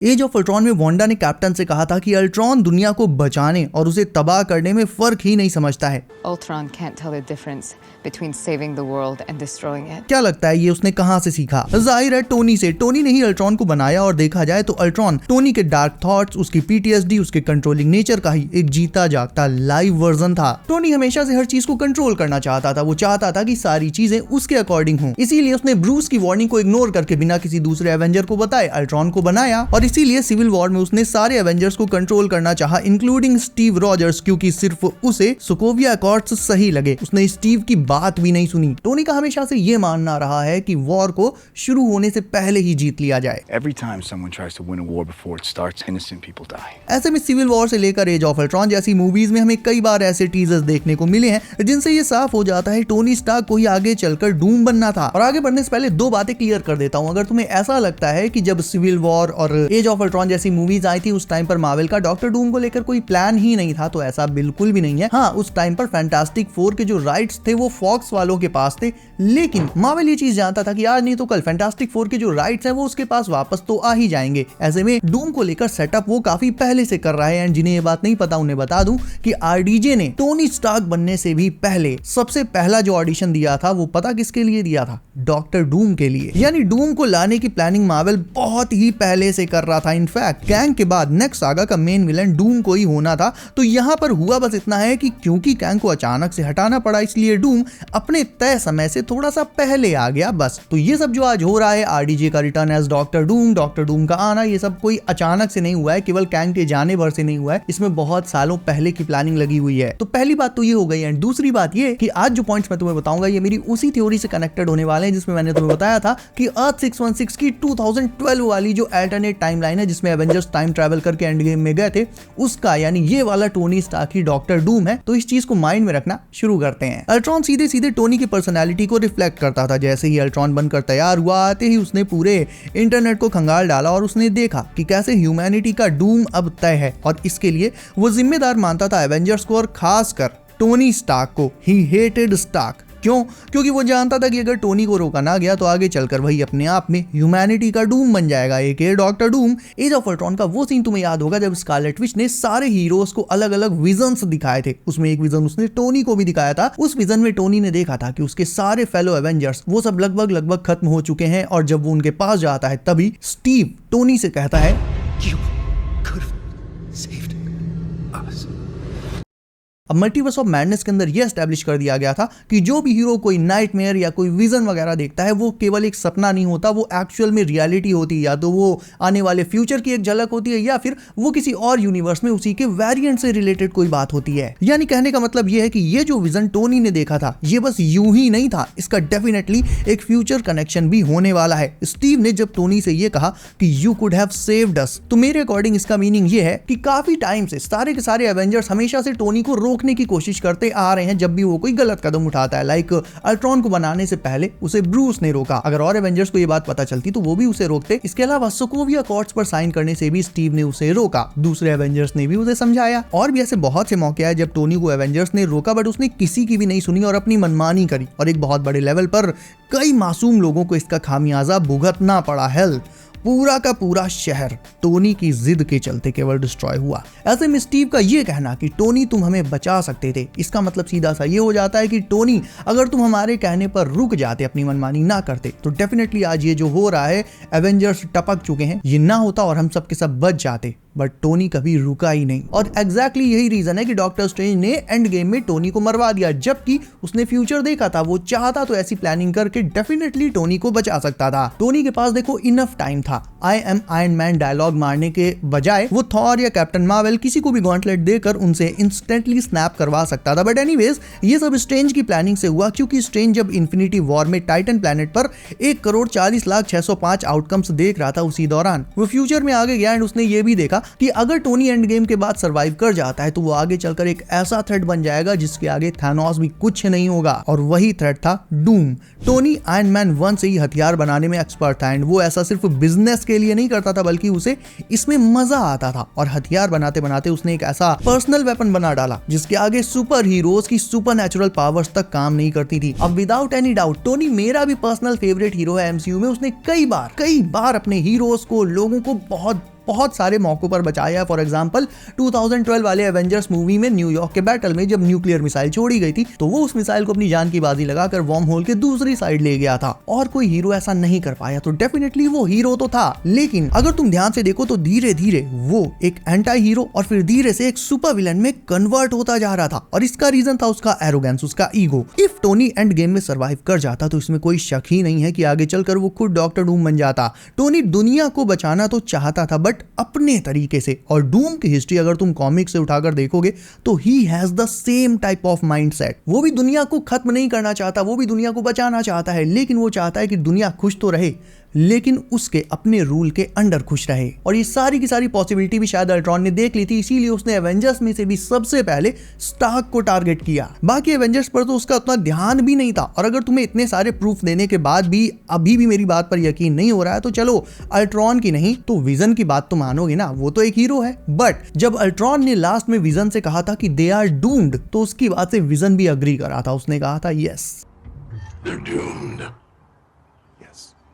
As of Ultron में Wanda ने captain से कहा था कि अल्ट्रॉन दुनिया को बचाने और उसे तबाह करने में फर्क ही नहीं समझता है। Ultron can't tell the difference between saving the world and destroying it. क्या लगता है ये उसने कहां से सीखा? जाहिर है टोनी से। टोनी ने ही अल्ट्रॉन को बनाया और देखा जाए तो अल्ट्रॉन टोनी के डार्क थॉट्स, उसकी पीटीएसडी, उसके कंट्रोलिंग नेचर का ही एक जीता जागता लाइव वर्जन था। टोनी हमेशा से हर चीज को कंट्रोल करना चाहता था। वो चाहता था कि सारी चीजें उसके अकॉर्डिंग हों। इसीलिए उसने ब्रूस की वार्निंग को इग्नोर करके बिना किसी दूसरे एवेंजर को बताए अल्ट्रॉन को बनाया और इसीलिए सिविल वॉर में उसने सारे एवेंजर्स को कंट्रोल करना चाहा, इंक्लूडिंग स्टीव रॉजर्स, क्योंकि सिर्फ उसे सोकोविया अकॉर्ड्स सही लगे। उसने स्टीव की बात भी नहीं सुनी। टोनी का हमेशा से ये मानना रहा है कि वॉर को शुरू होने से पहले ही जीत लिया जाए। Every time someone tries to win a war before it starts, innocent people die. ऐसे में सिविल वॉर से लेकर एज ऑफ अल्ट्रॉन जैसी मूवीज में हमें कई बार ऐसे टीजर्स देखने को मिले हैं जिनसे ये साफ हो जाता है टोनी स्टार्क को ही आगे चलकर डूम बनना था। और आगे बढ़ने से पहले दो बातें क्लियर कर देता हूँ। अगर तुम्हें ऐसा लगता है कि जब सिविल वॉर और एज ऑफ अल्ट्रॉन जैसी मूवीज आई थी उस टाइम पर मार्वल का डॉक्टर डूम को लेकर कोई प्लान ही नहीं था, तो ऐसा बिल्कुल भी नहीं है। हाँ, उस टाइम पर फैंटास्टिक फोर के जो राइट्स थे वो फॉक्स वालों के पास थे, लेकिन मार्वल ये चीज जानता था कि आज नहीं तो कल फैंटास्टिक फोर के जो राइट्स हैं वो उसके पास वापस तो आ ही जाएंगे। ऐसे में डूम को लेकर सेटअप वो काफी पहले से कर रहा है। एंड जिन्हें ये बात नहीं पता उन्हें बता दूं कि आरडीजे ने टोनी स्टार्क बनने से भी पहले सबसे पहला जो ऑडिशन दिया था वो पता किसके लिए दिया था? डॉक्टर डूम के लिए। यानी डूम को लाने की प्लानिंग मार्वल बहुत ही पहले से कर रहा था। इनफैक्ट कैंग के बाद नेक्स्ट सागा का मेन विलन डूम को ही होना था। तो यहाँ पर हुआ बस इतना है कि क्योंकि कैंग को अचानक से हटाना पड़ा इसलिए डूम अपने तय समय से थोड़ा सा पहले आ गया बस। तो ये सब जो आज हो रहा है, आरडीजे का रिटर्न एज डॉक्टर डूम का आना, ये सब कोई अचानक से नहीं हुआ है, केवल कैंग के जाने भर से नहीं हुआ है। इसमें बहुत सालों पहले की प्लानिंग लगी हुई है। तो पहली बात तो ये हो गई। एंड दूसरी बात ये कि आज जो पॉइंट्स मैं तुम्हें बताऊंगा ये मेरी उसी थ्योरी से कनेक्टेड होने वाले हैं जिसमें मैंने तुम्हें बताया था कि अर्थ 616 की 2012 वाली जो अल्टरनेट टाइमलाइन है जिसमें एवेंजर्स टाइम ट्रैवल करके एंड गेम में गए थे, उसका यानी ये वाला टोनी स्टार्क ही डॉक्टर डूम है। तो इस चीज को माइंड में रखना शुरू करते हैं। अल्ट्रॉन सीधे सीधे टोनी की पर्सनालिटी को रिफ्लेक्ट करता था। जैसे ही अल्ट्रॉन बनकर तैयार हुआ, आते ही उसने पूरे इंटरनेट को खंगाल डाला और उसने देखा कि कैसे ह्यूमैनिटी का डूम अब तय है और इसके लिए वो जिम्मेदार मानता था एवेंजर्स को और खासकर टोनी स्टार्क को। ही हेटेड स्टार्क। क्यों? क्योंकि वो जानता था कि अगर टोनी को रोका ना गया तो आगे चलकर वही अपने आप में ह्यूमैनिटी का डूम बन जाएगा, एक doctor Doom. Age of Ultron का वो सीन तुम्हें याद होगा जब स्कारलेट विच ने सारे हीरोज को अलग अलग विजन्स दिखाए थे। उसमें एक विजन उसने टोनी को भी दिखाया था। उस विजन में टोनी ने देखा था कि उसके सारे फेलो एवेंजर्स वो सब लगभग खत्म हो चुके हैं और जब वो उनके पास जाता है तभी स्टीव टोनी से कहता है अब मल्टीवर्स ऑफ मैडनेस के अंदर यह एस्टैब्लिश कर दिया गया था कि जो भी हीरो कोई नाइटमेयर या कोई विजन वगैरह देखता है वो केवल एक सपना नहीं होता, वो एक्चुअल में रियलिटी होती है। या तो वो आने वाले फ्यूचर की एक झलक होती है या फिर वो किसी और यूनिवर्स में उसी के वेरिएंट से रिलेटेड कोई बात होती है। यानी कहने का मतलब यह है कि ये जो विजन टोनी ने देखा था ये बस यूं ही नहीं था, इसका डेफिनेटली एक फ्यूचर कनेक्शन भी होने वाला है। स्टीव ने जब टोनी से ये कहा कि you could have saved us, तो मेरे अकॉर्डिंग इसका मीनिंग ये है कि काफी टाइम से सारे के सारे एवेंजर्स हमेशा से टोनी को रोकने की कोशिश करते आ रहे हैं जब भी वो कोई गलत कदम उठाता है। लाइक अल्ट्रॉन को बनाने से पहले उसे ब्रूस ने रोका। अगर और एवेंजर्स को ये बात पता चलती तो वो भी उसे रोकते। इसके अलावा सोकोविया अकॉर्ड्स पर साइन करने से भी स्टीव ने उसे रोका। दूसरे एवेंजर्स ने भी उसे समझाया। और भी ऐसे बहुत से मौके आए जब टोनी को एवेंजर्स ने रोका बट उसने किसी की भी नहीं सुनी और अपनी मनमानी करी और एक बहुत बड़े लेवल पर कई मासूम लोगों को इसका खामियाजा भुगतना पड़ा। हेल, पूरा का पूरा शहर टोनी की जिद के चलते केवल डिस्ट्रॉय हुआ। ऐसे में स्टीव का ये कहना कि टोनी तुम हमें बचा सकते थे, इसका मतलब सीधा सा ये हो जाता है कि टोनी अगर तुम हमारे कहने पर रुक जाते, अपनी मनमानी ना करते, तो डेफिनेटली आज ये जो हो रहा है एवेंजर्स टपक चुके हैं, ये ना होता और हम सब के सब बच जाते। बट टोनी कभी रुका ही नहीं और एग्जैक्टली यही रीजन है कि डॉक्टर स्ट्रेंज ने एंड गेम में टोनी को मरवा दिया, जबकि उसने फ्यूचर देखा था। वो चाहता तो ऐसी प्लानिंग करके डेफिनेटली टोनी को बचा सकता था। टोनी के पास देखो इनफ टाइम था। I am Iron Man dialogue मारने के बजाय वो थॉर या कैप्टन मार्वल किसी को भी गॉन्टलेट देकर उनसे इंस्टेंटली स्नैप करवा सकता था। बट एनीवेज ये सब स्ट्रेंज की प्लानिंग से हुआ, क्योंकि स्ट्रेंज जब इन्फिनिटी वॉर में टाइटन प्लैनेट पर 1,40,06,05 आउटकम्स देख रहा था उसी दौरान वो फ्यूचर में आगे गया एंड उसने ये भी देखा कि अगर टोनी एंड गेम के बाद सरवाइव कर जाता है तो वो आगे चलकर एक ऐसा थ्रेट बन जाएगा जिसके आगे थानोस भी कुछ नहीं होगा। और वही थ्रेट था डूम। टोनी आयरन मैन 1 से ही हथियार बनाने में एक्सपर्ट था एंड वो ऐसा सिर्फ बिजनेस के लिए नहीं करता था बल्कि उसे इसमें मजा आता था। और हथियार बनाते बनाते उसने एक ऐसा पर्सनल वेपन बना डाला जिसके आगे सुपर हीरोज की सुपर नेचुरल पावर्स तक काम नहीं करती थी। अब विदाउट एनी डाउट टोनी मेरा भी पर्सनल फेवरेट हीरो है एमसीयू में। उसने कई बार अपने हीरोज को, लोगों को बहुत बहुत सारे मौकों पर बचाया। फॉर एग्जांपल 2012 वाले एवेंजर्स मूवी में न्यूयॉर्क के बैटल में जब न्यूक्लियर मिसाइल छोड़ी गई थी तो वो उस मिसाइल को अपनी जान की बाजी लगाकर वॉर्म होल के दूसरी साइड ले गया था और कोई हीरो ऐसा नहीं कर पाया। तो डेफिनेटली वो हीरो तो था, लेकिन अगर तुम ध्यान से देखो तो धीरे धीरे वो एक एंटी हीरो और फिर धीरे से एक सुपर विलन में कन्वर्ट होता जा रहा था और इसका रीजन था उसका एरोगेंस, उसका ego. If Tony end game में सर्वाइव कर जाता तो इसमें कोई शक ही नहीं है कि आगे चलकर वो खुद डॉक्टर डूम बन जाता। टोनी दुनिया को बचाना तो चाहता था बट अपने तरीके से, और डूम की हिस्ट्री अगर तुम कॉमिक से उठाकर देखोगे तो he has the same type of mindset. वो भी दुनिया को खत्म नहीं करना चाहता, वो भी दुनिया को बचाना चाहता है, लेकिन वो चाहता है कि दुनिया खुश तो रहे लेकिन उसके अपने रूल के अंडर खुश रहे। और ये सारी की सारी पॉसिबिलिटी भी शायद अल्ट्रॉन ने देख ली थी, इसीलिए उसने एवेंजर्स में से भी सबसे पहले स्टार्क को टारगेट किया। बाकी एवेंजर्स पर तो उसका उतना ध्यान भी नहीं था। और अगर तुम्हें इतने सारे प्रूफ देने के बाद भी अभी भी मेरी बात पर यकीन नहीं हो रहा है तो चलो अल्ट्रॉन की नहीं तो विजन की बात तो मानोगे ना, वो तो एक हीरो है। बट जब अल्ट्रॉन ने लास्ट में विजन से कहा था कि दे आर डूम्ड तो उसकी बात से विजन भी अग्री करा था। उसने कहा था यस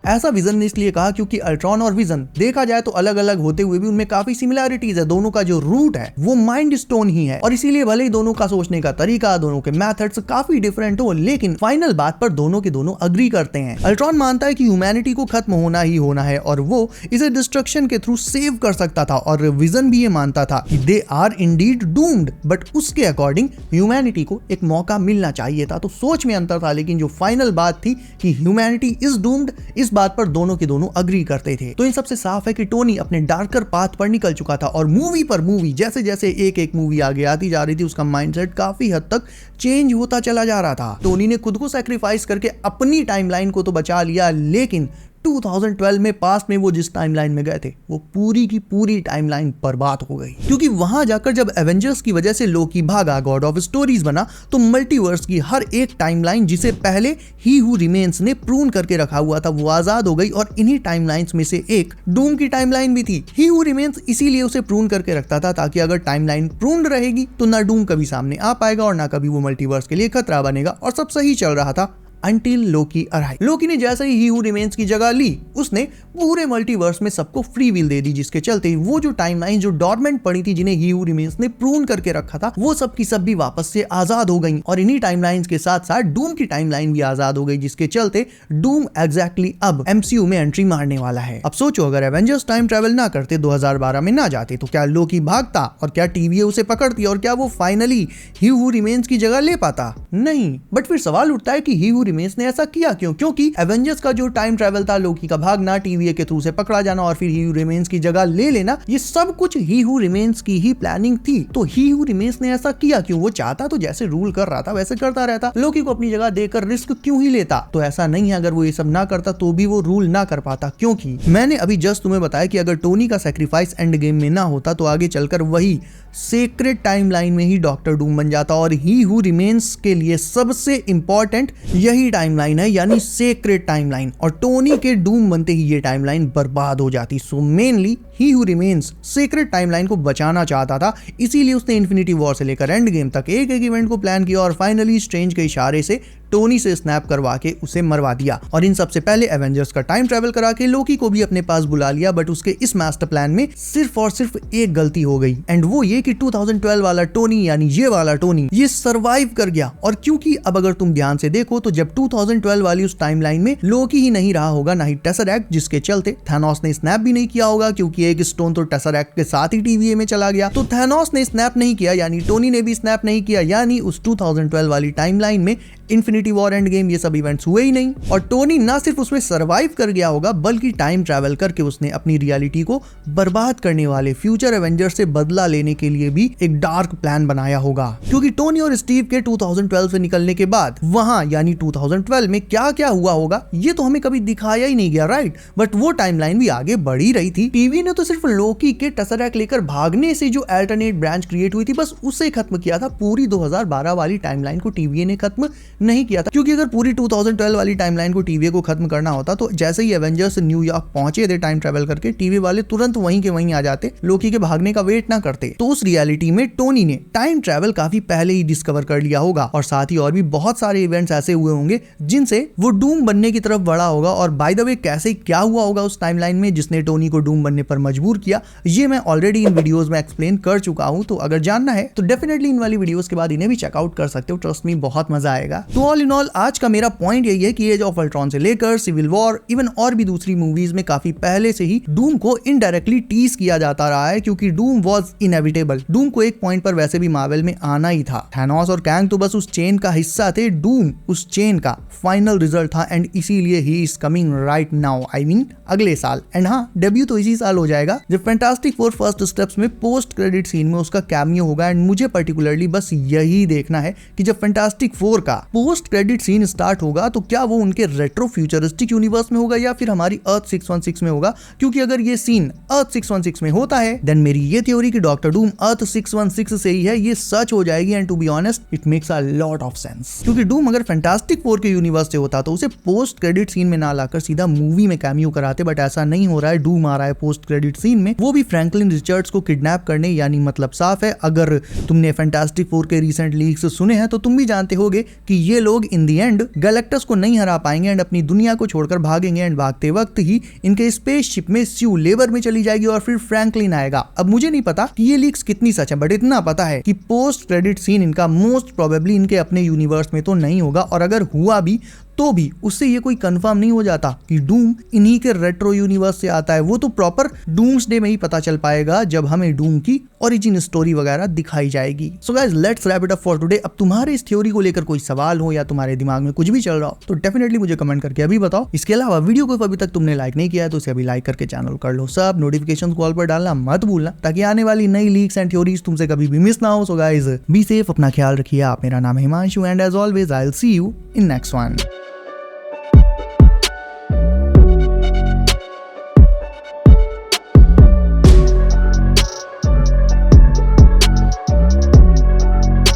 ऐसा विजन ने इसलिए कहा क्योंकि अल्ट्रॉन और विजन देखा जाए तो अलग अलग होते हुए भी उनमें काफी सिमिलैरिटीज है। दोनों का जो रूट है वो माइंड स्टोन ही है और इसीलिए भले ही दोनों का सोचने का तरीका, दोनों के मेथड्स काफी डिफरेंट हो, लेकिन फाइनल बात पर दोनों के दोनों अग्री करते हैं। अल्ट्रॉन मानता है कि ह्यूमैनिटी को खत्म होना ही होना है और वो इसे डिस्ट्रक्शन के थ्रू सेव कर सकता था, और विजन भी ये मानता था कि they are indeed doomed, but उसके अकॉर्डिंग ह्यूमैनिटी को एक मौका मिलना चाहिए था। तो सोच में अंतर था, लेकिन जो फाइनल बात थी कि ह्यूमैनिटी इज डूम्ड, इस बात पर दोनों के दोनों अग्री करते थे। तो इन सबसे साफ है कि टोनी अपने डार्कर पाथ पर निकल चुका था और मूवी पर मूवी जैसे जैसे एक एक मूवी आगे आती जा रही थी उसका माइंडसेट काफी हद तक चेंज होता चला जा रहा था। टोनी ने खुद को सैक्रिफाइस करके अपनी टाइमलाइन को तो बचा लिया, लेकिन 2012 में पास्ट में वो जिस टाइमलाइन में गए थे वो पूरी की पूरी टाइमलाइन बर्बाद हो गई, क्योंकि वहां जाकर जब एवेंजर्स की वजह से लोकी भागा, गॉड ऑफ स्टोरीज बना, तो मल्टीवर्स की हर एक टाइमलाइन जिसे पहले ही हू रिमेन्स ने प्रून करके रखा हुआ था वो आजाद हो गई। और इन्हीं टाइमलाइंस में से एक डूम की टाइमलाइन भी थी। ही हू रिमेन्स इसीलिए उसे प्रून करके रखता था ताकि अगर टाइमलाइन प्रून रहेगी तो ना डूम कभी सामने आ पाएगा और ना कभी वो मल्टीवर्स के लिए खतरा बनेगा, और सब सही चल रहा था Until लोकी अराइव। लोकी ने जैसे ही हू रिमेन्स की जगह ली उसने पूरे मल्टीवर्स में सबको फ्री विल दे दी, जिसके चलते वो जो टाइमलाइन जो डॉर्मेंट पड़ी थी जिन्हें हू रिमेन्स ने प्रून करके रखा था वो सब की सब भी वापस से आजाद हो गई। और इन्हीं टाइमलाइंस के साथ साथ डूम की टाइमलाइन भी आजाद हो गई, जिसके चलते डूम एग्जैक्टली अब MCU में एंट्री मारने वाला है। अब सोचो अगर एवेंजर्स टाइम ट्रेवल ना करते, 2012 में ना जाते, तो क्या लोकी भागता और क्या TVA उसे पकड़ती और क्या वो फाइनली हू रिमेन्स की जगह ले पाता? नहीं। बट फिर सवाल उठता है कि हू रिमेन्स ने ऐसा किया क्यों? क्योंकि एवेंजर्स का जो टाइम ट्रैवल था, लोकी का भागना, TVA के थ्रू से पकड़ा जाना और फिर ही हू रिमेन्स की जगह ले लेना, ये सब कुछ ही हू रिमेन्स की ही प्लानिंग थी। तो ही हू रिमेन्स ने ऐसा किया क्यों? वो चाहता तो जैसे रूल कर रहा था वैसे करता रहता, लोकी को अपनी जगह देकर रिस्क क्यों ही लेता? तो ऐसा नहीं है, अगर वो ये सब ना करता तो भी वो रूल ना कर पाता, क्योंकि मैंने अभी जस्ट तुम्हें बताया कि अगर टोनी का सैक्रिफाइस एंड गेम में ना होता तो आगे चलकर वही सेक्रेट टाइमलाइन में ही डॉक्टर डूम बन जाता। और ही हू रिमेन्स के लिए सबसे इंपॉर्टेंट यही टाइमलाइन है, यानी सेक्रेट टाइमलाइन, और टोनी के डूम बनते ही ये टाइमलाइन बर्बाद हो जाती। सो मेनली ही हू रिमेन्स सेक्रेट टाइमलाइन को बचाना चाहता था, इसीलिए उसने इन्फिनिटी वॉर से लेकर एंड गेम तक एक एक इवेंट को प्लान किया और फाइनली स्ट्रेंज के इशारे से टोनी से स्नैप करवा के उसे मरवा दिया। और इन सबसे पहले एवेंजर्स का टाइम ट्रैवल करा के लोकी को भी अपने पास बुला लिया। बट उसके इस मास्टर प्लान में सिर्फ और सिर्फ एक गलती हो गई, एंड वो ये कि 2012 वाला टोनी, यानी ये वाला टोनी, ये सरवाइव कर गया। और क्योंकि अब अगर तुम ध्यान से देखो तो जब 2012 वाली उस टाइमलाइन में लोकी ही नहीं रहा होगा, ना ही टेसरैक्ट, जिसके चलते थैनोस ने स्नैप भी नहीं किया होगा, क्योंकि एक स्टोन तो टेसरैक्ट के साथ ही TVA में चला गया। तो थैनोस ने स्नैप नहीं किया, यानी टोनी ने भी स्नैप नहीं किया, यानी उस 2012 वाली टाइमलाइन में इन्फिनिटी वॉर एंड गेम ये सब इवेंट्स हुए ही नहीं। और टोनी ना सिर्फ उसमें सरवाइव कर गया होगा, बल्कि टाइम ट्रैवल करके उसने अपनी रियलिटी को बर्बाद करने वाले फ्यूचर एवेंजर से बदला लेने के लिए भी एक डार्क प्लान बनाया होगा। क्योंकि टोनी और स्टीव के 2012 से निकलने के बाद वहां यानी 2012 में क्या क्या हुआ होगा ये तो हमें कभी दिखाया ही नहीं गया, राइट? बट वो टाइमलाइन भी आगे बढ़ ही रही थी। टीवी ने तो सिर्फ लोकी के टेसरैक्ट लेकर भागने से जो अल्टरनेट ब्रांच क्रिएट हुई थी बस उसे खत्म किया था। पूरी 2012 वाली टाइमलाइन को TVA ने खत्म नहीं किया था, क्योंकि अगर पूरी 2012 वाली टाइमलाइन को TVA को खत्म करना होता तो जैसे ही एवेंजर्स न्यूयॉर्क पहुंचे थे टाइम ट्रैवल करके, TV वाले तुरंत वहीं के वहीं आ जाते, लोकी के भागने का वेट ना करते। तो उस रियलिटी में टोनी ने टाइम ट्रैवल काफी पहले ही डिस्कवर कर लिया होगा, और साथ ही और भी बहुत सारे इवेंट्स ऐसे हुए होंगे जिनसे वो डूम बनने की तरफ बढ़ा होगा। और बाय द वे कैसे क्या हुआ होगा उस टाइमलाइन में जिसने टोनी को डूम बनने पर मजबूर किया, ये मैं ऑलरेडी इन वीडियोस में एक्सप्लेन कर चुका हूं। तो अगर जानना है तो डेफिनेटली इन वाली वीडियोस के बाद इन्हें भी चेकआउट कर सकते हो, ट्रस्ट मी बहुत मजा आएगा। तो ऑल इन ऑल आज का मेरा पॉइंट यही है कि एज ऑफ अल्ट्रॉन से लेकर सिविल वॉर इवन और भी दूसरी मूवीज में काफी पहले से ही डूम को इनडायरेक्टली टीज किया जाता रहा है, क्योंकि डूम वाज इनएविटेबल। डूम को एक पॉइंट पर वैसे भी मार्वल में आना ही था। थैनोस और कैंग तो बस उस चेन का हिस्सा थे, डूम उस चेन का फाइनल रिजल्ट था एंड इसीलिए he is coming right now, I mean अगले साल। एंड हाँ, डेब्यू तो इसी साल हो जाएगा जब फैंटास्टिक फोर फर्स्ट स्टेप्स में पोस्ट क्रेडिट सीन में उसका कैमियो होगा। एंड मुझे पर्टिकुलरली बस यही देखना है कि जब फैंटास्टिक फोर का पोस्ट क्रेडिट सीन स्टार्ट होगा तो क्या वो उनके रेट्रो फ्यूचरिस्टिक यूनिवर्स में होगा या फिर हमारी अर्थ 616 में होगा, क्योंकि अगर ये सीन अर्थ 616 में होता है देन मेरी ये थ्योरी कि डॉक्टर डूम अर्थ 616 से ही है ये सच हो जाएगी। And to be honest it makes a lot of sense, क्योंकि डूम अगर फैंटास्टिक फोर के यूनिवर्स से होता तो उसे पोस्ट क्रेडिट सीन में ना लाकर सीधा मूवी में कैमियो कराते, बट ऐसा नहीं हो रहा है। डूम आ रहा है पोस्ट क्रेडिट सीन में, वो भी फ्रैंकलिन रिचर्ड्स को किडनैप करने, यानी मतलब साफ है अगर तुमने फैंटास्टिक फोर के रीसेंट लीक्स सुने हैं तो तुम भी जानते होगे कि ये लोग इन दी एंड गैलेक्टस को नहीं हरा पाएंगे एंड अपनी दुनिया को छोड़कर भागेंगे। एंड भागते वक्त ही इनके स्पेसशिप में स्यू लेबर में चली जाएगी और फिर फ्रैंकलिन आएगा। अब मुझे नहीं पता कि ये लीक्स कितनी सच है, बट इतना पता है कि पोस्ट क्रेडिट सीन इनका मोस्ट प्रोबेबली इनके अपने यूनिवर्स में तो नहीं होगा, और अगर हुआ भी तो भी उससे ये कोई कंफर्म नहीं हो जाता कि डूम इन्हीं के रेट्रो यूनिवर्स से आता है। वो तो प्रॉपर डूम्सडे में ही पता चल पाएगा जब हमें डूम की ओरिजिन स्टोरी वगैरह दिखाई जाएगी। So guys let's wrap it up for today. अब तुम्हारे इस थ्योरी को लेकर कोई सवाल हो या तुम्हारे दिमाग में कुछ भी चल रहा हो तो डेफिनेटली मुझे कमेंट करके अभी बताओ। इसके अलावा वीडियो को अभी तक तुमने लाइक नहीं किया है तो इसे अभी लाइक करके चैनल कर लो सब, नोटिफिकेशन कॉल पर डालना मत भूलना ताकि आने वाली नई लीक्स एंड थ्योरीज तुमसे कभी भी मिस ना हो। सो गाइस बी सेफ, अपना ख्याल रखिए। आप, मेरा नाम है Himanshu and as always I will see you in next one.